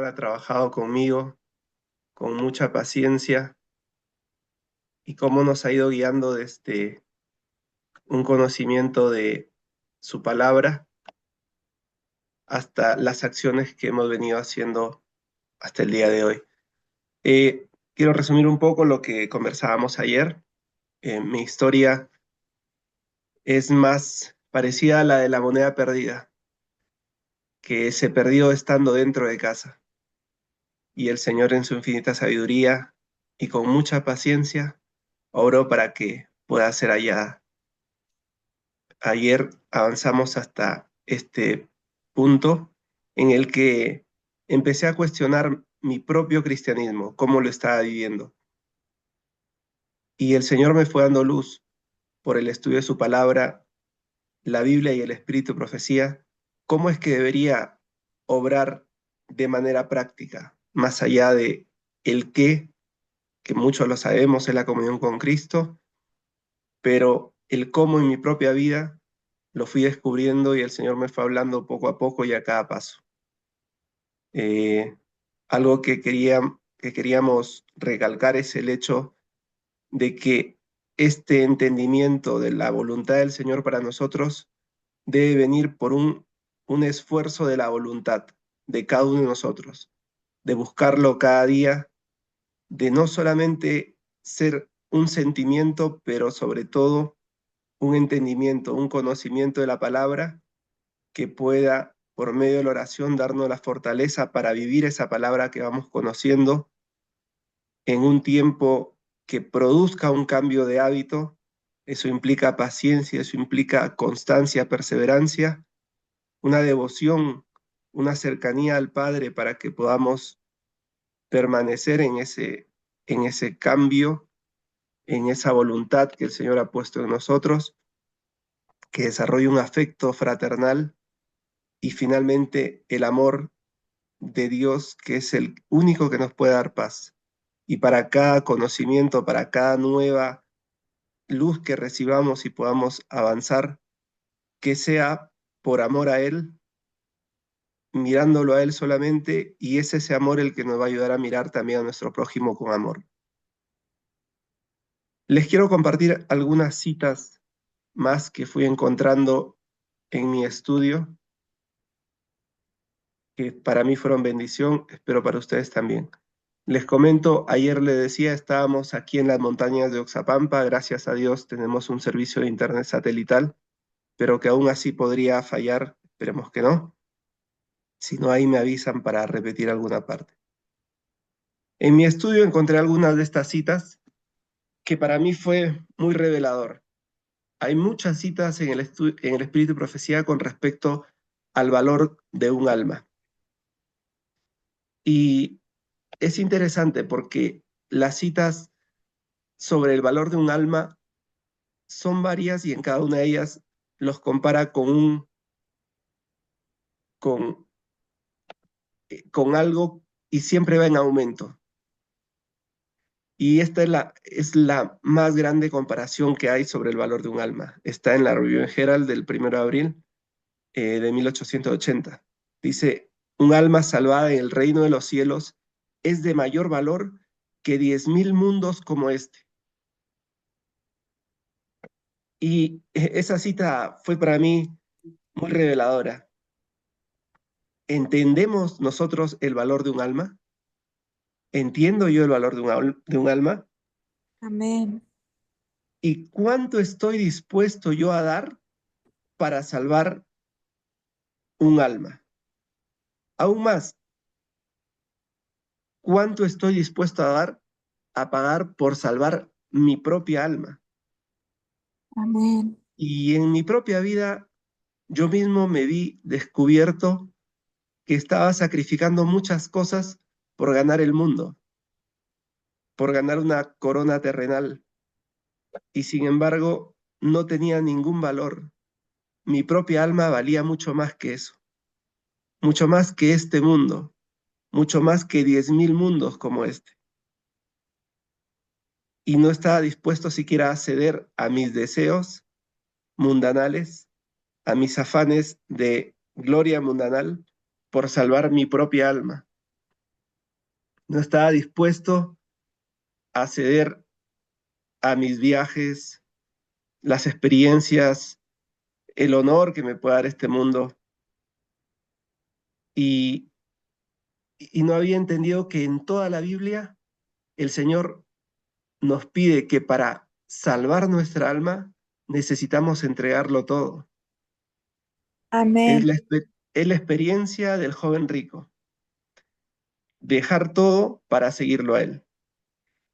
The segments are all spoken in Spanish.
ha trabajado conmigo con mucha paciencia y cómo nos ha ido guiando desde un conocimiento de su palabra hasta las acciones que hemos venido haciendo hasta el día de hoy. Quiero resumir un poco lo que conversábamos ayer. Mi historia es más parecida a la de la moneda perdida, que se perdió estando dentro de casa. Y el Señor en su infinita sabiduría y con mucha paciencia obró para que pueda ser hallada. Ayer avanzamos hasta este punto en el que empecé a cuestionar mi propio cristianismo, cómo lo estaba viviendo. Y el Señor me fue dando luz por el estudio de su palabra, la Biblia y el Espíritu Profecía, cómo es que debería obrar de manera práctica, más allá de el qué, que muchos lo sabemos, es la comunión con Cristo, pero el cómo en mi propia vida lo fui descubriendo y el Señor me fue hablando poco a poco y a cada paso. Eh, Algo que queríamos recalcar es el hecho de que este entendimiento de la voluntad del Señor para nosotros debe venir por un esfuerzo de la voluntad de cada uno de nosotros, de buscarlo cada día, de no solamente ser un sentimiento, pero sobre todo un entendimiento, un conocimiento de la palabra que pueda, por medio de la oración, darnos la fortaleza para vivir esa palabra que vamos conociendo en un tiempo que produzca un cambio de hábito. Eso implica paciencia, eso implica constancia, perseverancia, una devoción, una cercanía al Padre para que podamos permanecer en ese cambio, en esa voluntad que el Señor ha puesto en nosotros, que desarrolle un afecto fraternal y finalmente el amor de Dios, que es el único que nos puede dar paz. Y para cada conocimiento, para cada nueva luz que recibamos y podamos avanzar, que sea por amor a Él, mirándolo a Él solamente, y es ese amor el que nos va a ayudar a mirar también a nuestro prójimo con amor. Les quiero compartir algunas citas más que fui encontrando en mi estudio, que para mí fueron bendición, espero para ustedes también. Les comento, ayer les decía, estábamos aquí en las montañas de Oxapampa, gracias a Dios tenemos un servicio de internet satelital, pero que aún así podría fallar, esperemos que no. Si no, ahí me avisan para repetir alguna parte. En mi estudio encontré algunas de estas citas que para mí fue muy revelador. Hay muchas citas en en el Espíritu y Profecía con respecto al valor de un alma. Y es interesante porque las citas sobre el valor de un alma son varias y en cada una de ellas los compara con, con algo y siempre va en aumento. Y esta es la más grande comparación que hay sobre el valor de un alma. Está en la Review Herald del 1 de abril de 1880. Dice, un alma salvada en el reino de los cielos es de mayor valor que 10.000 mundos como este. Y esa cita fue para mí muy reveladora. ¿Entendemos nosotros el valor de un alma? ¿Entiendo yo el valor de un alma? Amén. ¿Y cuánto estoy dispuesto yo a dar para salvar un alma? Aún más, ¿cuánto estoy dispuesto a dar, a pagar por salvar mi propia alma? Amén. Y en mi propia vida, yo mismo me vi descubierto que estaba sacrificando muchas cosas por ganar el mundo, por ganar una corona terrenal. Y sin embargo, no tenía ningún valor. Mi propia alma valía mucho más que eso, mucho más que este mundo, mucho más que 10.000 mundos como este. Y no estaba dispuesto siquiera a ceder a mis deseos mundanales, a mis afanes de gloria mundanal por salvar mi propia alma. no estaba dispuesto a ceder a mis viajes, las experiencias, el honor que me puede dar este mundo. Y, y no había entendido que en toda la Biblia el Señor nos pide que para salvar nuestra alma necesitamos entregarlo todo. Es Amén. es la experiencia del joven rico, dejar todo para seguirlo a Él.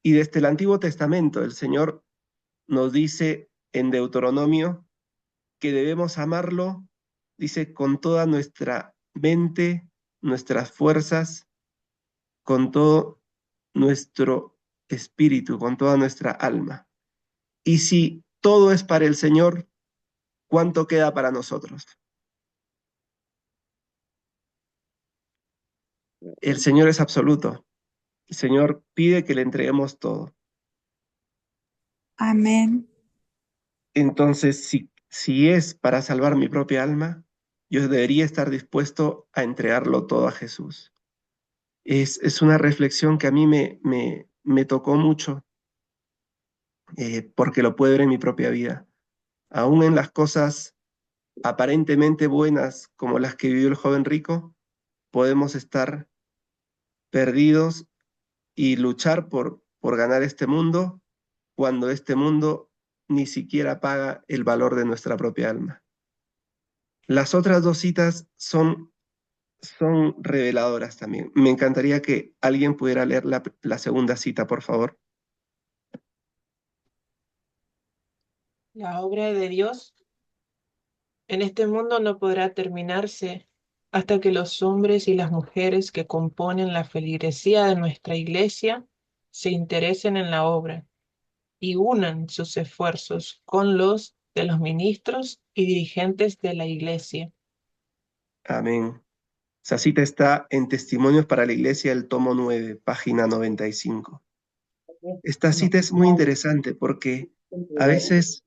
Y desde el Antiguo Testamento el Señor nos dice en Deuteronomio que debemos amarlo, dice, con toda nuestra mente, nuestras fuerzas, con todo nuestro espíritu, con toda nuestra alma. Y si todo es para el Señor, ¿cuánto queda para nosotros? El Señor es absoluto. El Señor pide que le entreguemos todo. Amén. Entonces, si es para salvar mi propia alma, yo debería estar dispuesto a entregarlo todo a Jesús. Es una reflexión que a mí me tocó mucho, porque lo puedo ver en mi propia vida. Aún en las cosas aparentemente buenas como las que vivió el joven rico, podemos estar perdidos y luchar por ganar este mundo cuando este mundo ni siquiera paga el valor de nuestra propia alma. Las otras dos citas son reveladoras también. Me encantaría que alguien pudiera leer la segunda cita, por favor. La obra de Dios en este mundo no podrá terminarse hasta que los hombres y las mujeres que componen la feligresía de nuestra iglesia se interesen en la obra y unan sus esfuerzos con los de los ministros y dirigentes de la iglesia. Amén. Esa cita está en Testimonios para la Iglesia, el tomo 9, página 95. Esta cita es muy interesante porque a veces,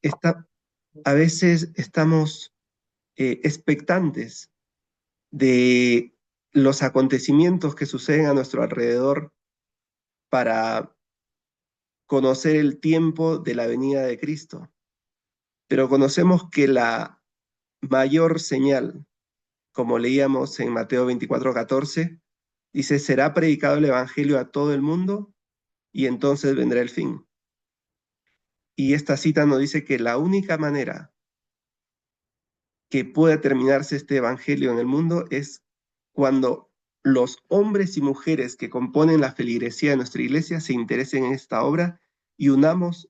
está, a veces estamos expectantes de los acontecimientos que suceden a nuestro alrededor para conocer el tiempo de la venida de Cristo. Pero conocemos que la mayor señal, como leíamos en Mateo 24:14, dice, será predicado el Evangelio a todo el mundo y entonces vendrá el fin. Y esta cita nos dice que la única manera que pueda terminarse este Evangelio en el mundo es cuando los hombres y mujeres que componen la feligresía de nuestra iglesia se interesen en esta obra y unamos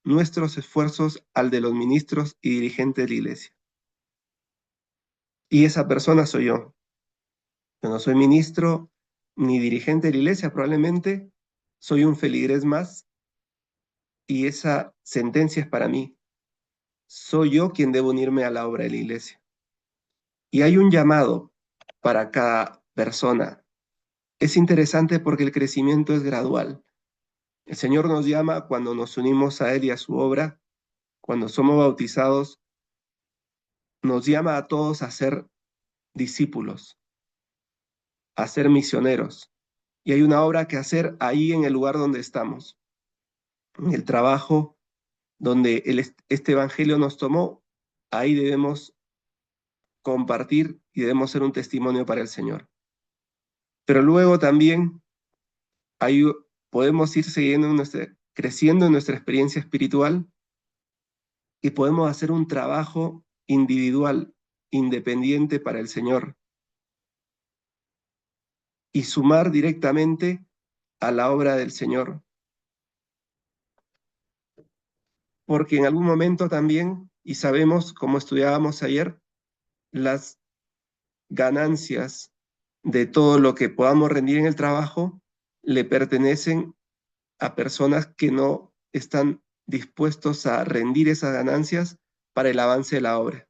nuestros esfuerzos al de los ministros y dirigentes de la iglesia. Y esa persona soy yo. Yo no soy ministro ni dirigente de la iglesia, probablemente soy un feligrés más y esa sentencia es para mí. Soy yo quien debo unirme a la obra de la iglesia. Y hay un llamado para cada persona. Es interesante porque el crecimiento es gradual. El Señor nos llama cuando nos unimos a Él y a su obra, cuando somos bautizados, nos llama a todos a ser discípulos, a ser misioneros. Y hay una obra que hacer ahí en el lugar donde estamos, en el trabajo donde este Evangelio nos tomó, ahí debemos compartir y debemos ser un testimonio para el Señor. Pero luego también hay, podemos ir creciendo en nuestra experiencia espiritual y podemos hacer un trabajo individual, independiente para el Señor y sumar directamente a la obra del Señor. Porque en algún momento también, y sabemos, como estudiábamos ayer, las ganancias de todo lo que podamos rendir en el trabajo le pertenecen a personas que no están dispuestos a rendir esas ganancias para el avance de la obra.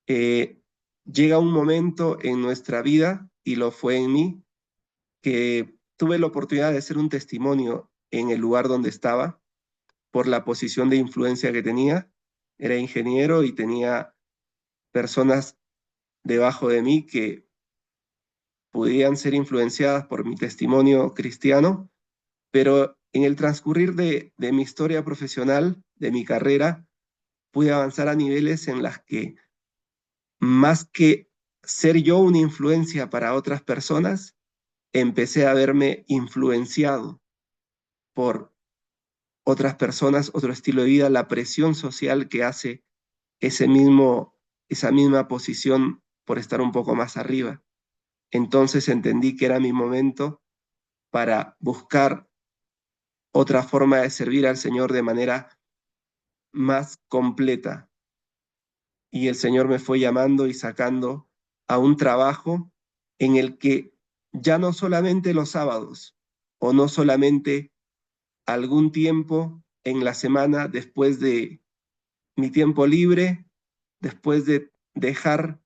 Llega un momento en nuestra vida, y lo fue en mí, que tuve la oportunidad de ser un testimonio en el lugar donde estaba por la posición de influencia que tenía. Era ingeniero y tenía personas debajo de mí que podían ser influenciadas por mi testimonio cristiano, pero en el transcurrir de mi historia profesional, de mi carrera, pude avanzar a niveles en las que más que ser yo una influencia para otras personas, empecé a verme influenciado por otras personas, otro estilo de vida, la presión social que hace esa misma posición por estar un poco más arriba. Entonces entendí que era mi momento para buscar otra forma de servir al Señor de manera más completa. Y el Señor me fue llamando y sacando a un trabajo en el que ya no solamente los sábados o no solamente algún tiempo en la semana después de mi tiempo libre, después de dejar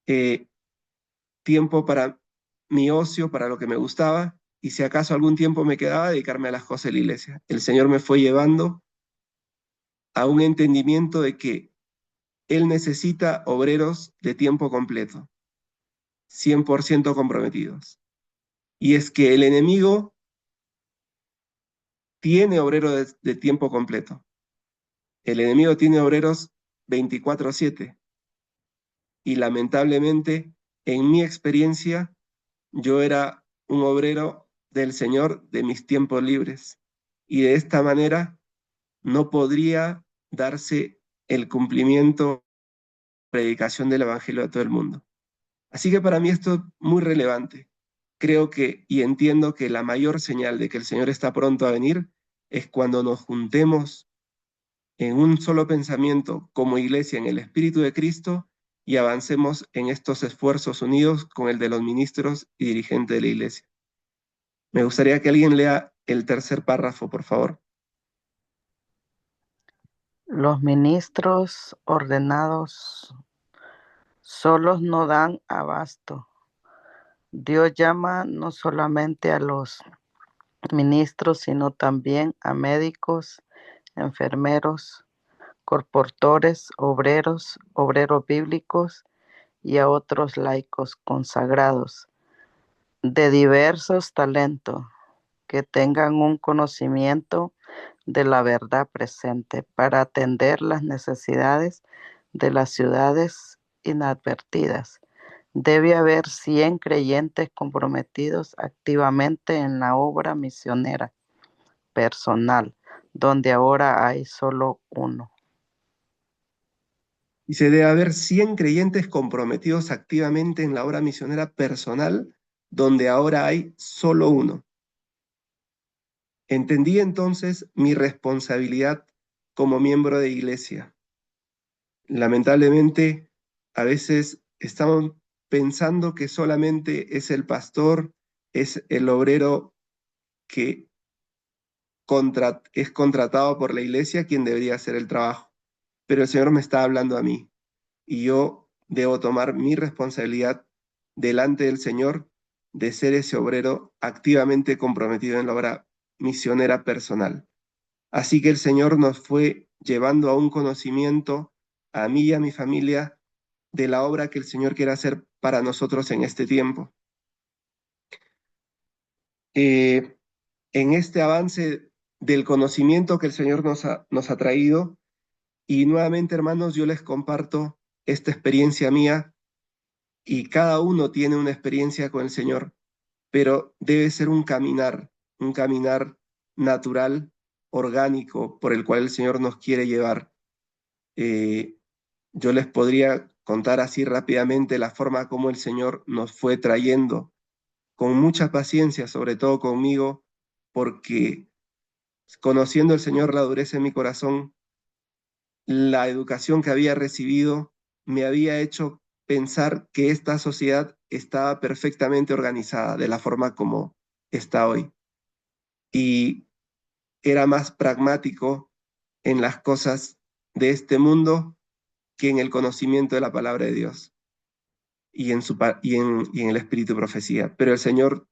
eh, tiempo para mi ocio, para lo que me gustaba, y si acaso algún tiempo me quedaba, dedicarme a las cosas de la iglesia. El Señor me fue llevando a un entendimiento de que Él necesita obreros de tiempo completo, 100% comprometidos. Y es que el enemigo tiene obreros de tiempo completo. El enemigo tiene obreros 24/7. Y lamentablemente, en mi experiencia, yo era un obrero del Señor de mis tiempos libres. Y de esta manera no podría darse el cumplimiento, predicación del Evangelio a todo el mundo. Así que para mí esto es muy relevante. Creo que y entiendo que la mayor señal de que el Señor está pronto a venir es cuando nos juntemos en un solo pensamiento como iglesia en el Espíritu de Cristo y avancemos en estos esfuerzos unidos con el de los ministros y dirigentes de la iglesia. Me gustaría que alguien lea el tercer párrafo, por favor. Los ministros ordenados solos no dan abasto. Dios llama no solamente a los ministros, sino también a médicos, enfermeros, colportores, obreros bíblicos y a otros laicos consagrados de diversos talentos que tengan un conocimiento de la verdad presente para atender las necesidades de las ciudades inadvertidas. Debe haber 100 creyentes comprometidos activamente en la obra misionera personal, donde ahora hay solo uno. Y se debe haber 100 creyentes comprometidos activamente en la obra misionera personal, donde ahora hay solo uno. Entendí entonces mi responsabilidad como miembro de iglesia. Lamentablemente, a veces estamos pensando que solamente es el pastor, es el obrero que es contratado por la iglesia quien debería hacer el trabajo. Pero el Señor me está hablando a mí y yo debo tomar mi responsabilidad delante del Señor de ser ese obrero activamente comprometido en la obra misionera personal. Así que el Señor nos fue llevando a un conocimiento, a mí y a mi familia, de la obra que el Señor quiere hacer para nosotros en este tiempo. En este avance del conocimiento que el Señor nos ha traído, y nuevamente, hermanos, yo les comparto esta experiencia mía, y cada uno tiene una experiencia con el Señor, pero debe ser un caminar natural, orgánico, por el cual el Señor nos quiere llevar. Yo les podría contar así rápidamente la forma como el Señor nos fue trayendo, con mucha paciencia, sobre todo conmigo, porque conociendo el Señor la dureza en mi corazón, la educación que había recibido me había hecho pensar que esta sociedad estaba perfectamente organizada de la forma como está hoy. Y era más pragmático en las cosas de este mundo que en el conocimiento de la palabra de Dios y en el espíritu de profecía. Pero el Señor,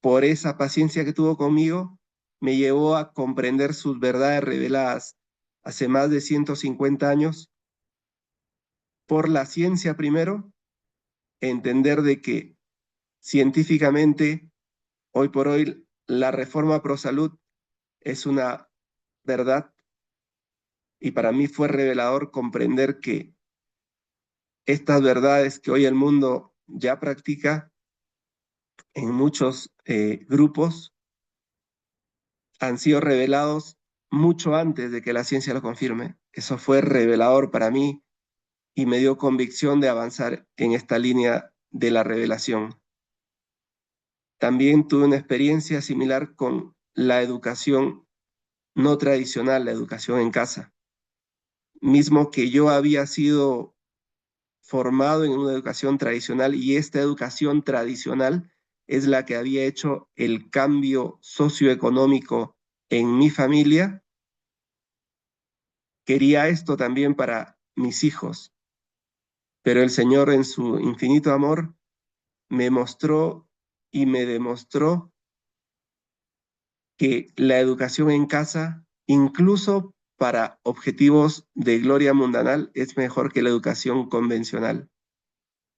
por esa paciencia que tuvo conmigo, me llevó a comprender sus verdades reveladas hace más de 150 años por la ciencia primero, entender de que científicamente, hoy por hoy, la reforma pro salud es una verdad, y para mí fue revelador comprender que estas verdades que hoy el mundo ya practica en muchos grupos han sido revelados mucho antes de que la ciencia lo confirme. Eso fue revelador para mí y me dio convicción de avanzar en esta línea de la revelación. También tuve una experiencia similar con la educación no tradicional, la educación en casa. Mismo que yo había sido formado en una educación tradicional y esta educación tradicional es la que había hecho el cambio socioeconómico en mi familia. Quería esto también para mis hijos, pero el Señor en su infinito amor me mostró y me demostró que la educación en casa, incluso para objetivos de gloria mundanal, es mejor que la educación convencional.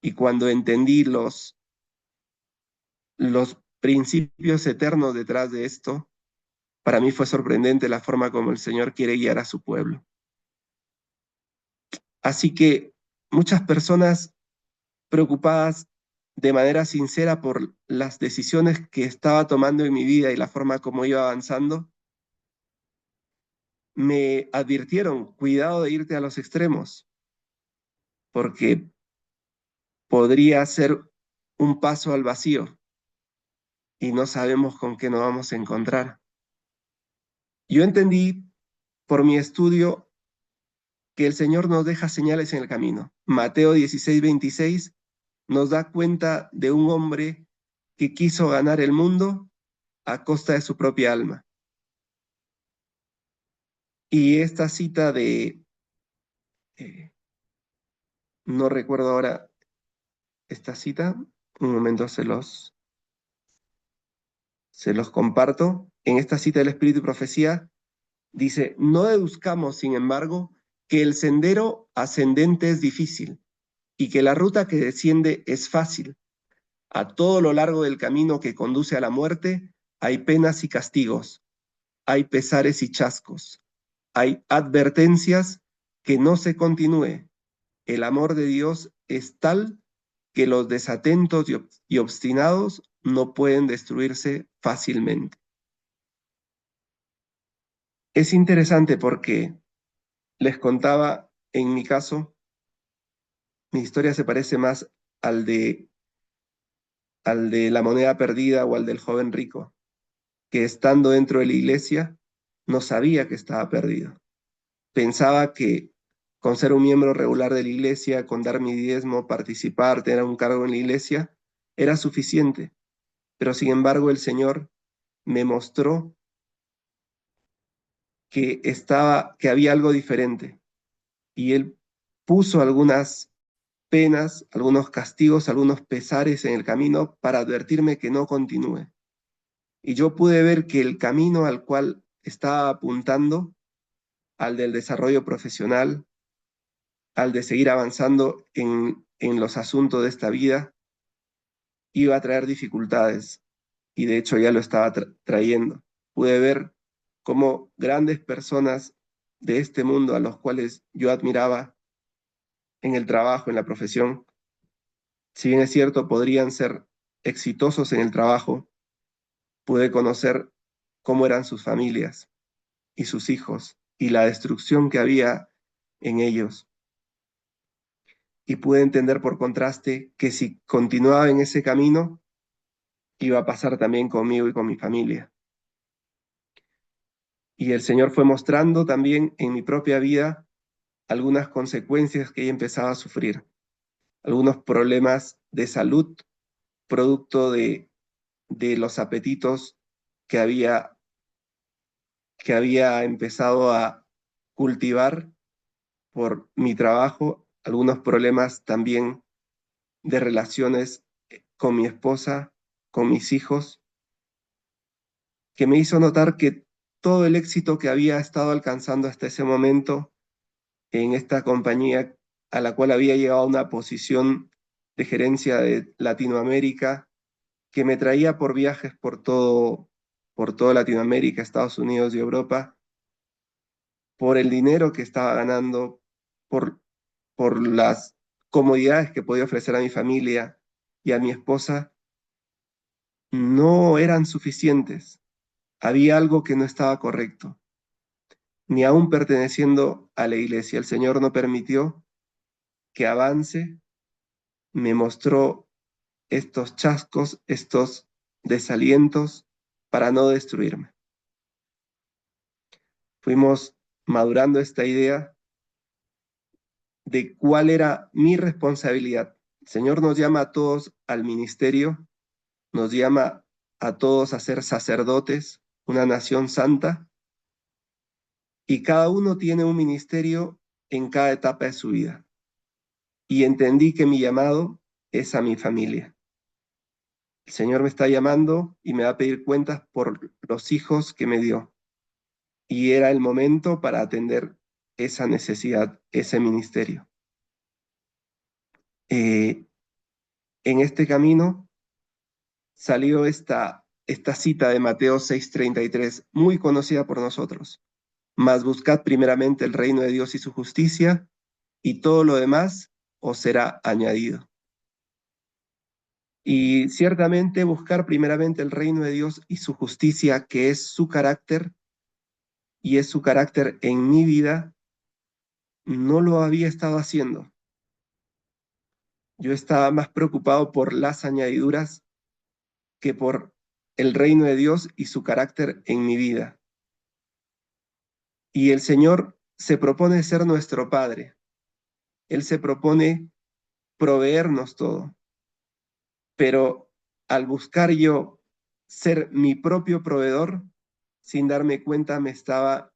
Y cuando entendí los principios eternos detrás de esto, para mí fue sorprendente la forma como el Señor quiere guiar a su pueblo. Así que muchas personas preocupadas de manera sincera por las decisiones que estaba tomando en mi vida y la forma como iba avanzando, me advirtieron, cuidado de irte a los extremos, porque podría ser un paso al vacío y no sabemos con qué nos vamos a encontrar. Yo entendí por mi estudio que el Señor nos deja señales en el camino. Mateo 16:26 nos da cuenta de un hombre que quiso ganar el mundo a costa de su propia alma. Y esta cita no recuerdo ahora esta cita, un momento se los comparto. En esta cita del Espíritu y Profecía dice, no deduzcamos, sin embargo, que el sendero ascendente es difícil y que la ruta que desciende es fácil. A todo lo largo del camino que conduce a la muerte hay penas y castigos, hay pesares y chascos, hay advertencias que no se continúe. El amor de Dios es tal que los desatentos y obstinados no pueden destruirse fácilmente. Es interesante porque les contaba, en mi caso, mi historia se parece más al de la moneda perdida o al del joven rico, que estando dentro de la iglesia no sabía que estaba perdido. Pensaba que con ser un miembro regular de la iglesia, con dar mi diezmo, participar, tener un cargo en la iglesia, era suficiente. Pero sin embargo el Señor me mostró que había algo diferente. Y Él puso algunas penas, algunos castigos, algunos pesares en el camino para advertirme que no continúe. Y yo pude ver que el camino al cual estaba apuntando, al del desarrollo profesional, al de seguir avanzando en los asuntos de esta vida, iba a traer dificultades. Y de hecho ya lo estaba trayendo. Pude ver cómo grandes personas de este mundo a los cuales yo admiraba en el trabajo, en la profesión, si bien es cierto, podrían ser exitosos en el trabajo, pude conocer cómo eran sus familias y sus hijos y la destrucción que había en ellos. Y pude entender por contraste que si continuaba en ese camino, iba a pasar también conmigo y con mi familia. Y el Señor fue mostrando también en mi propia vida algunas consecuencias que ella empezaba a sufrir, algunos problemas de salud, producto de los apetitos que había empezado a cultivar por mi trabajo, algunos problemas también de relaciones con mi esposa, con mis hijos, que me hizo notar que todo el éxito que había estado alcanzando hasta ese momento en esta compañía a la cual había llegado a una posición de gerencia de Latinoamérica que me traía por viajes por toda Latinoamérica, Estados Unidos y Europa, por el dinero que estaba ganando, por, por las comodidades que podía ofrecer a mi familia y a mi esposa, no eran suficientes. Había algo que no estaba correcto. Ni aún perteneciendo a la iglesia, el Señor no permitió que avance, me mostró estos chascos, estos desalientos para no destruirme. Fuimos madurando esta idea de cuál era mi responsabilidad. El Señor nos llama a todos al ministerio, nos llama a todos a ser sacerdotes, una nación santa, y cada uno tiene un ministerio en cada etapa de su vida. Y entendí que mi llamado es a mi familia. El Señor me está llamando y me va a pedir cuentas por los hijos que me dio. Y era el momento para atender esa necesidad, ese ministerio. En este camino salió esta cita de Mateo 6:33, muy conocida por nosotros. Mas buscad primeramente el reino de Dios y su justicia, y todo lo demás os será añadido. Y ciertamente buscar primeramente el reino de Dios y su justicia, que es su carácter, y es su carácter en mi vida, no lo había estado haciendo. Yo estaba más preocupado por las añadiduras que por el reino de Dios y su carácter en mi vida. Y el Señor se propone ser nuestro Padre. Él se propone proveernos todo. Pero al buscar yo ser mi propio proveedor, sin darme cuenta me estaba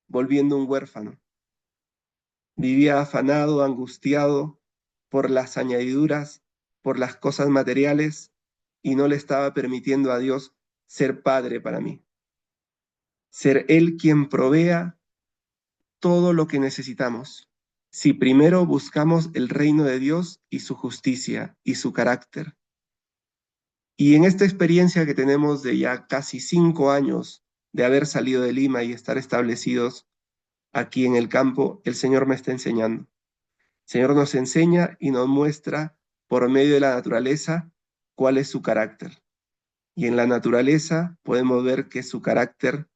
volviendo un huérfano. Vivía afanado, angustiado por las añadiduras, por las cosas materiales, y no le estaba permitiendo a Dios ser Padre para mí. Ser Él quien provea todo lo que necesitamos. Si primero buscamos el reino de Dios y su justicia y su carácter. Y en esta experiencia que tenemos de ya casi 5 años de haber salido de Lima y estar establecidos aquí en el campo, el Señor me está enseñando. El Señor nos enseña y nos muestra por medio de la naturaleza cuál es su carácter. Y en la naturaleza podemos ver que su carácter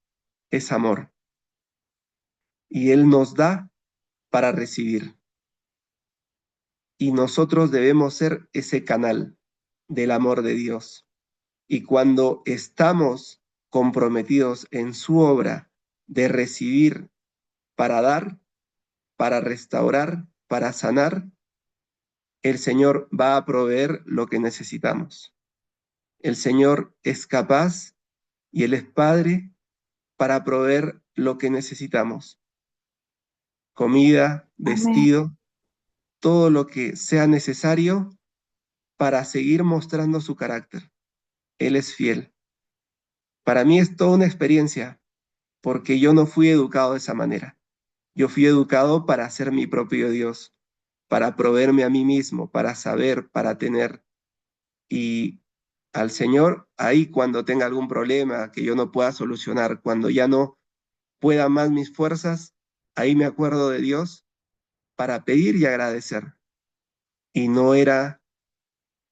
es amor. Y Él nos da para recibir. Y nosotros debemos ser ese canal del amor de Dios. Y cuando estamos comprometidos en su obra de recibir para dar, para restaurar, para sanar, el Señor va a proveer lo que necesitamos. El Señor es capaz y Él es Padre para proveer lo que necesitamos. Comida, Amén. vestido, todo lo que sea necesario para seguir mostrando su carácter. Él es fiel. Para mí es toda una experiencia porque yo no fui educado de esa manera. Yo fui educado para ser mi propio Dios, para proveerme a mí mismo, para saber, para tener. Y al Señor, ahí cuando tenga algún problema que yo no pueda solucionar, cuando ya no pueda más mis fuerzas, ahí me acuerdo de Dios para pedir y agradecer. Y no era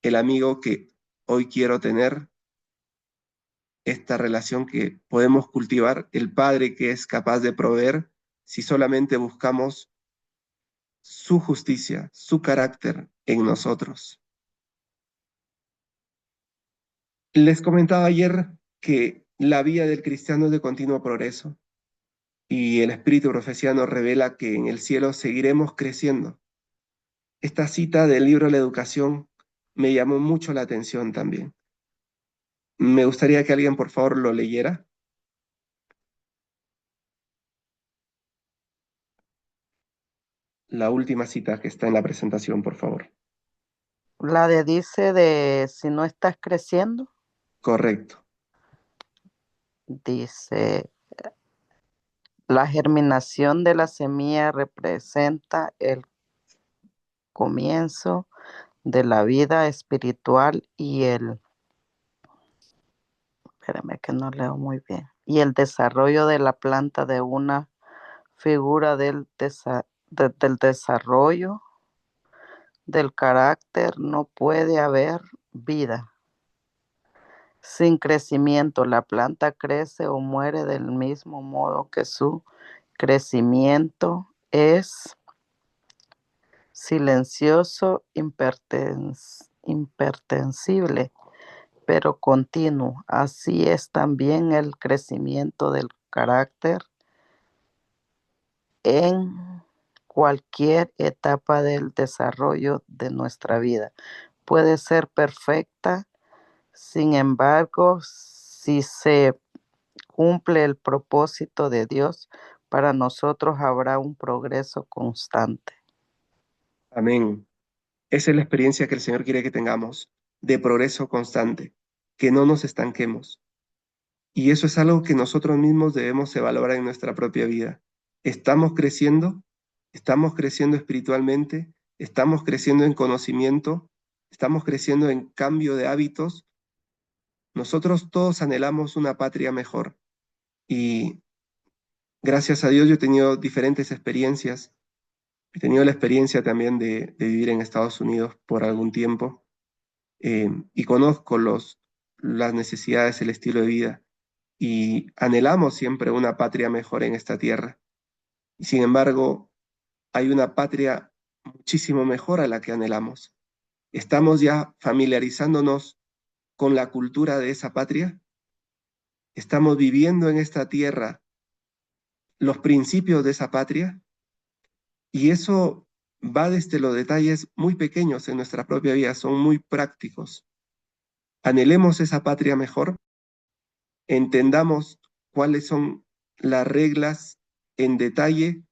el amigo que hoy quiero tener, esta relación que podemos cultivar, el Padre que es capaz de proveer si solamente buscamos su justicia, su carácter en nosotros. Les comentaba ayer que la vida del cristiano es de continuo progreso y el Espíritu de Profecía nos revela que en el cielo seguiremos creciendo. Esta cita del libro de la educación me llamó mucho la atención también. Me gustaría que alguien, por favor, lo leyera. La última cita que está en la presentación, por favor. La de dice de si no estás creciendo, Correcto. dice, la germinación de la semilla representa el comienzo de la vida espiritual y el Espérame que no leo muy bien. Y el desarrollo de la planta de una figura del desarrollo del carácter. No puede haber vida sin crecimiento. La planta crece o muere del mismo modo que su crecimiento es silencioso, impertensible, pero continuo. Así es también el crecimiento del carácter en cualquier etapa del desarrollo de nuestra vida. Puede ser perfecta, sin embargo, si se cumple el propósito de Dios, para nosotros habrá un progreso constante. Amén. Esa es la experiencia que el Señor quiere que tengamos, de progreso constante, que no nos estanquemos. Y eso es algo que nosotros mismos debemos evaluar en nuestra propia vida. ¿Estamos creciendo? ¿Estamos creciendo espiritualmente? ¿Estamos creciendo en conocimiento? ¿Estamos creciendo en cambio de hábitos? Nosotros todos anhelamos una patria mejor y gracias a Dios yo he tenido diferentes experiencias. He tenido la experiencia también de vivir en Estados Unidos por algún tiempo y conozco las necesidades, el estilo de vida y anhelamos siempre una patria mejor en esta tierra. Y sin embargo, hay una patria muchísimo mejor a la que anhelamos. ¿Estamos ya familiarizándonos con la cultura de esa patria? ¿Estamos viviendo en esta tierra los principios de esa patria? Y eso va desde los detalles muy pequeños en nuestra propia vida, son muy prácticos. Anhelemos esa patria mejor, entendamos cuáles son las reglas en detalle.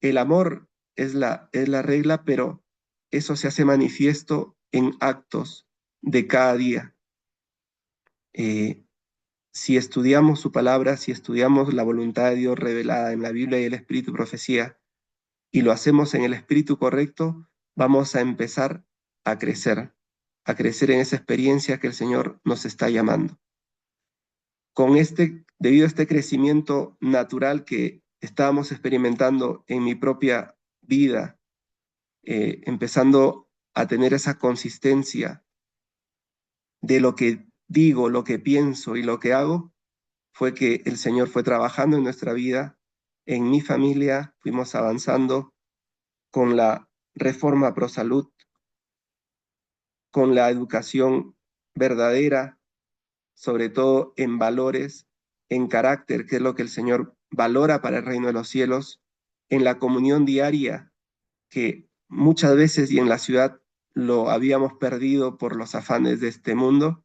El amor es la regla, pero eso se hace manifiesto en actos de cada día. Eh, si estudiamos su palabra, si estudiamos la voluntad de Dios revelada en la Biblia y el Espíritu Profecía, y lo hacemos en el espíritu correcto, vamos a empezar a crecer en esa experiencia que el Señor nos está llamando. Debido a este crecimiento natural que estábamos experimentando en mi propia vida, empezando a tener esa consistencia de lo que digo, lo que pienso y lo que hago, fue que el Señor fue trabajando en nuestra vida, en mi familia, fuimos avanzando con la reforma pro salud, con la educación verdadera, sobre todo en valores, en carácter, que es lo que el Señor valora para el reino de los cielos, en la comunión diaria, que muchas veces y en la ciudad lo habíamos perdido por los afanes de este mundo.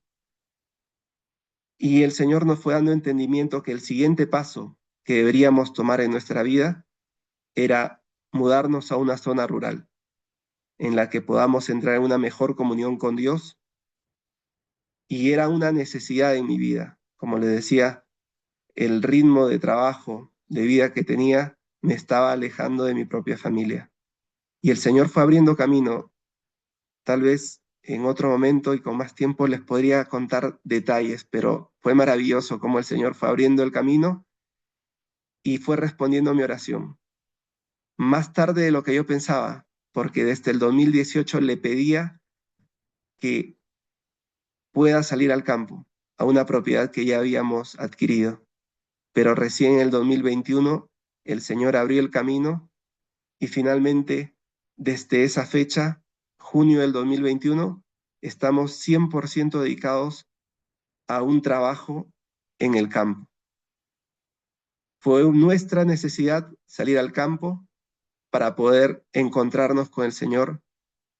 Y el Señor nos fue dando entendimiento que el siguiente paso que deberíamos tomar en nuestra vida era mudarnos a una zona rural en la que podamos entrar en una mejor comunión con Dios. Y era una necesidad en mi vida. Como le decía, el ritmo de trabajo, de vida que tenía, me estaba alejando de mi propia familia. Y el Señor fue abriendo camino. Tal vez en otro momento y con más tiempo les podría contar detalles, pero fue maravilloso cómo el Señor fue abriendo el camino y fue respondiendo a mi oración. Más tarde de lo que yo pensaba, porque desde el 2018 le pedía que pueda salir al campo, a una propiedad que ya habíamos adquirido. Pero recién en el 2021 el Señor abrió el camino y finalmente desde esa fecha, junio del 2021, estamos 100% dedicados a un trabajo en el campo. Fue nuestra necesidad salir al campo para poder encontrarnos con el Señor,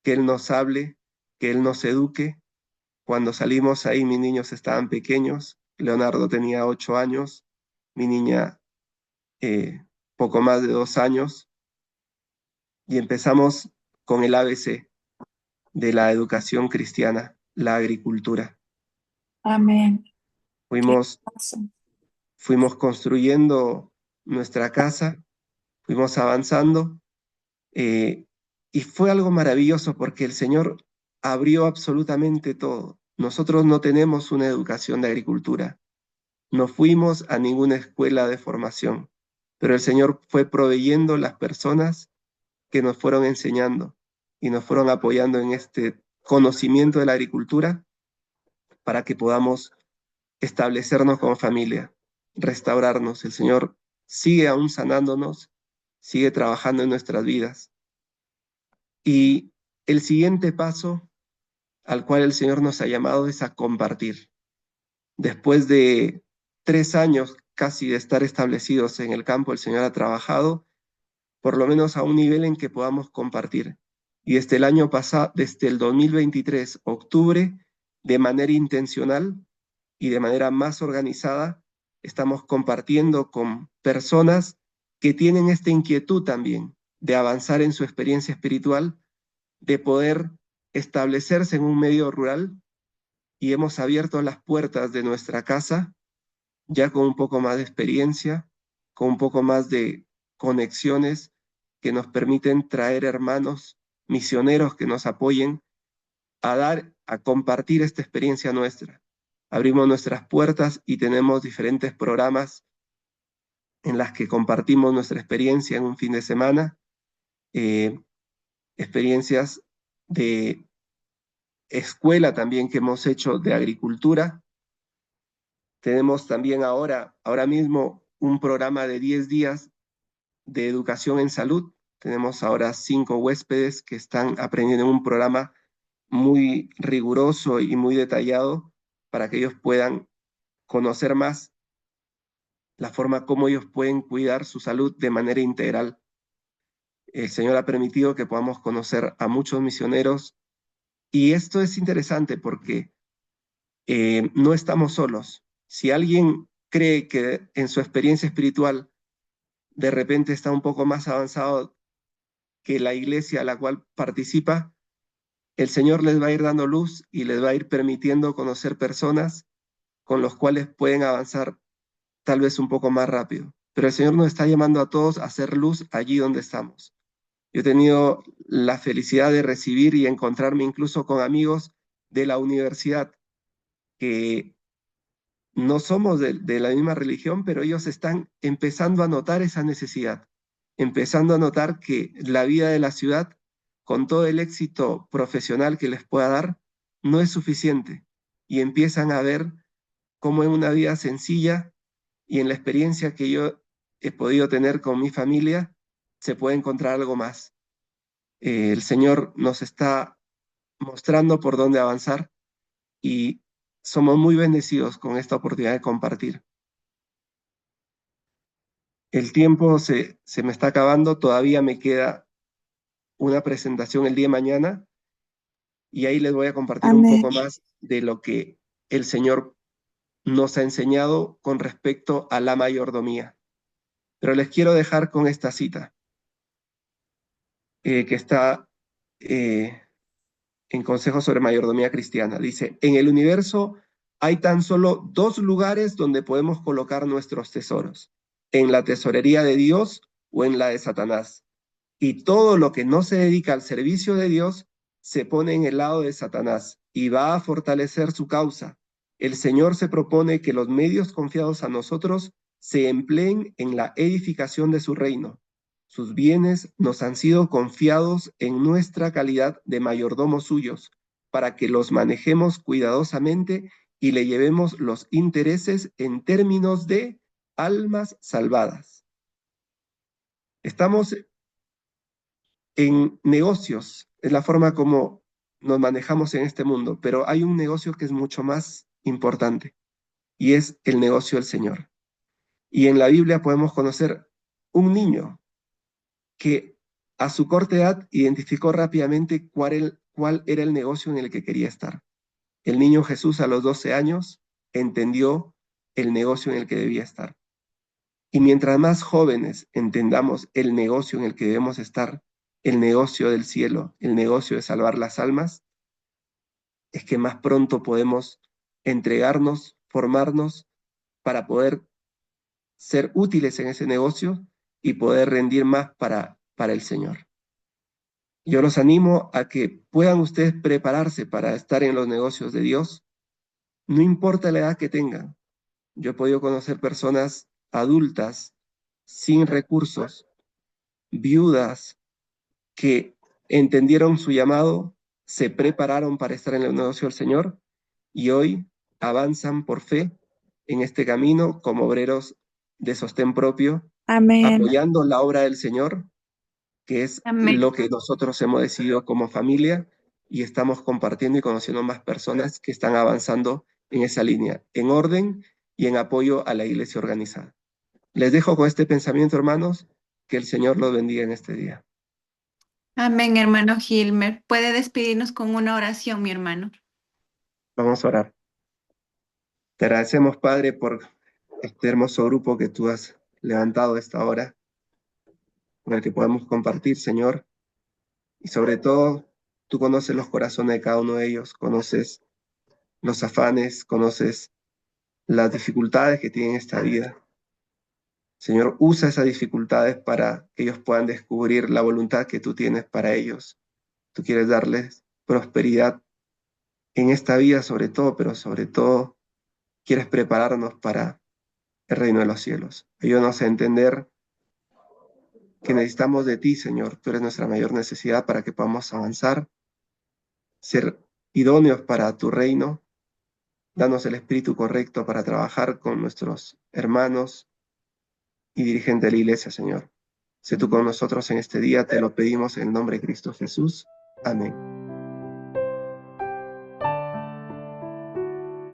que Él nos hable, que Él nos eduque. Cuando salimos ahí, mis niños estaban pequeños. Leonardo tenía 8 años, mi niña poco más de 2 años, y empezamos con el ABC de la educación cristiana, la agricultura. Amén. Qué Fuimos, hermoso. fuimos construyendo nuestra casa, fuimos avanzando, eh, y fue algo maravilloso porque el Señor abrió absolutamente todo. Nosotros no tenemos una educación de agricultura. No fuimos a ninguna escuela de formación, pero el Señor fue proveyendo las personas que nos fueron enseñando y nos fueron apoyando en este conocimiento de la agricultura para que podamos establecernos como familia, restaurarnos. El Señor sigue aún sanándonos, sigue trabajando en nuestras vidas. Y el siguiente paso al cual el Señor nos ha llamado es a compartir. Después de 3 años casi de estar establecidos en el campo, el Señor ha trabajado por lo menos a un nivel en que podamos compartir. Y desde el año pasado, desde el 2023, octubre, de manera intencional y de manera más organizada, estamos compartiendo con personas que tienen esta inquietud también de avanzar en su experiencia espiritual, de poder establecerse en un medio rural, y hemos abierto las puertas de nuestra casa ya con un poco más de experiencia, con un poco más de conexiones que nos permiten traer hermanos misioneros que nos apoyen a compartir esta experiencia nuestra. Abrimos nuestras puertas y tenemos diferentes programas en las que compartimos nuestra experiencia en un fin de semana, experiencias de escuela también que hemos hecho de agricultura. Tenemos también ahora mismo un programa de 10 días de educación en salud. Tenemos ahora 5 huéspedes que están aprendiendo en un programa muy riguroso y muy detallado para que ellos puedan conocer más la forma como ellos pueden cuidar su salud de manera integral. El Señor ha permitido que podamos conocer a muchos misioneros y esto es interesante porque no estamos solos. Si alguien cree que en su experiencia espiritual de repente está un poco más avanzado que la iglesia a la cual participa, el Señor les va a ir dando luz y les va a ir permitiendo conocer personas con los cuales pueden avanzar tal vez un poco más rápido. Pero el Señor nos está llamando a todos a hacer luz allí donde estamos. Yo he tenido la felicidad de recibir y encontrarme incluso con amigos de la universidad que no somos de la misma religión, pero ellos están empezando a notar esa necesidad, empezando a notar que la vida de la ciudad, con todo el éxito profesional que les pueda dar, no es suficiente. Y empiezan a ver cómo en una vida sencilla y en la experiencia que yo he podido tener con mi familia, se puede encontrar algo más. El Señor nos está mostrando por dónde avanzar y somos muy bendecidos con esta oportunidad de compartir. El tiempo se me está acabando, todavía me queda una presentación el día de mañana y ahí les voy a compartir un Amén. poco más de lo que el Señor nos ha enseñado con respecto a la mayordomía. Pero les quiero dejar con esta cita que está en Consejos sobre Mayordomía Cristiana. Dice, en el universo hay tan solo 2 lugares donde podemos colocar nuestros tesoros, en la tesorería de Dios o en la de Satanás. Y todo lo que no se dedica al servicio de Dios se pone en el lado de Satanás y va a fortalecer su causa. El Señor se propone que los medios confiados a nosotros se empleen en la edificación de su reino. Sus bienes nos han sido confiados en nuestra calidad de mayordomos suyos, para que los manejemos cuidadosamente y le llevemos los intereses en términos de almas salvadas. Estamos en negocios, es la forma como nos manejamos en este mundo, pero hay un negocio que es mucho más importante y es el negocio del Señor. Y en la Biblia podemos conocer un niño que a su corta edad identificó rápidamente cuál era el negocio en el que quería estar. El niño Jesús a los 12 años entendió el negocio en el que debía estar. Y mientras más jóvenes entendamos el negocio en el que debemos estar, el negocio del cielo, el negocio de salvar las almas, es que más pronto podemos entregarnos, formarnos para poder ser útiles en ese negocio y poder rendir más para el Señor. Yo los animo a que puedan ustedes prepararse para estar en los negocios de Dios, no importa la edad que tengan. Yo he podido conocer personas adultas, sin recursos, viudas, que entendieron su llamado, se prepararon para estar en el negocio del Señor y hoy avanzan por fe en este camino como obreros de sostén propio, Amén. apoyando la obra del Señor, que es Amén. lo que nosotros hemos decidido como familia, y estamos compartiendo y conociendo más personas que están avanzando en esa línea, en orden y en apoyo a la iglesia organizada. Les dejo con este pensamiento, hermanos, que el Señor los bendiga en este día. Amén, hermano Gilmer. Puede despedirnos con una oración, mi hermano. Vamos a orar. Te agradecemos, Padre, por este hermoso grupo que tú has levantado a esta hora, con el que podemos compartir, Señor. Y sobre todo, tú conoces los corazones de cada uno de ellos, conoces los afanes, conoces las dificultades que tienen esta vida. Señor, usa esas dificultades para que ellos puedan descubrir la voluntad que tú tienes para ellos. Tú quieres darles prosperidad en esta vida sobre todo, pero sobre todo quieres prepararnos para el reino de los cielos. Ayúdanos a entender que necesitamos de ti, Señor. Tú eres nuestra mayor necesidad para que podamos avanzar, ser idóneos para tu reino. Danos el espíritu correcto para trabajar con nuestros hermanos y dirigentes de la iglesia, Señor. Sé tú con nosotros en este día, te lo pedimos en el nombre de Cristo Jesús. Amén.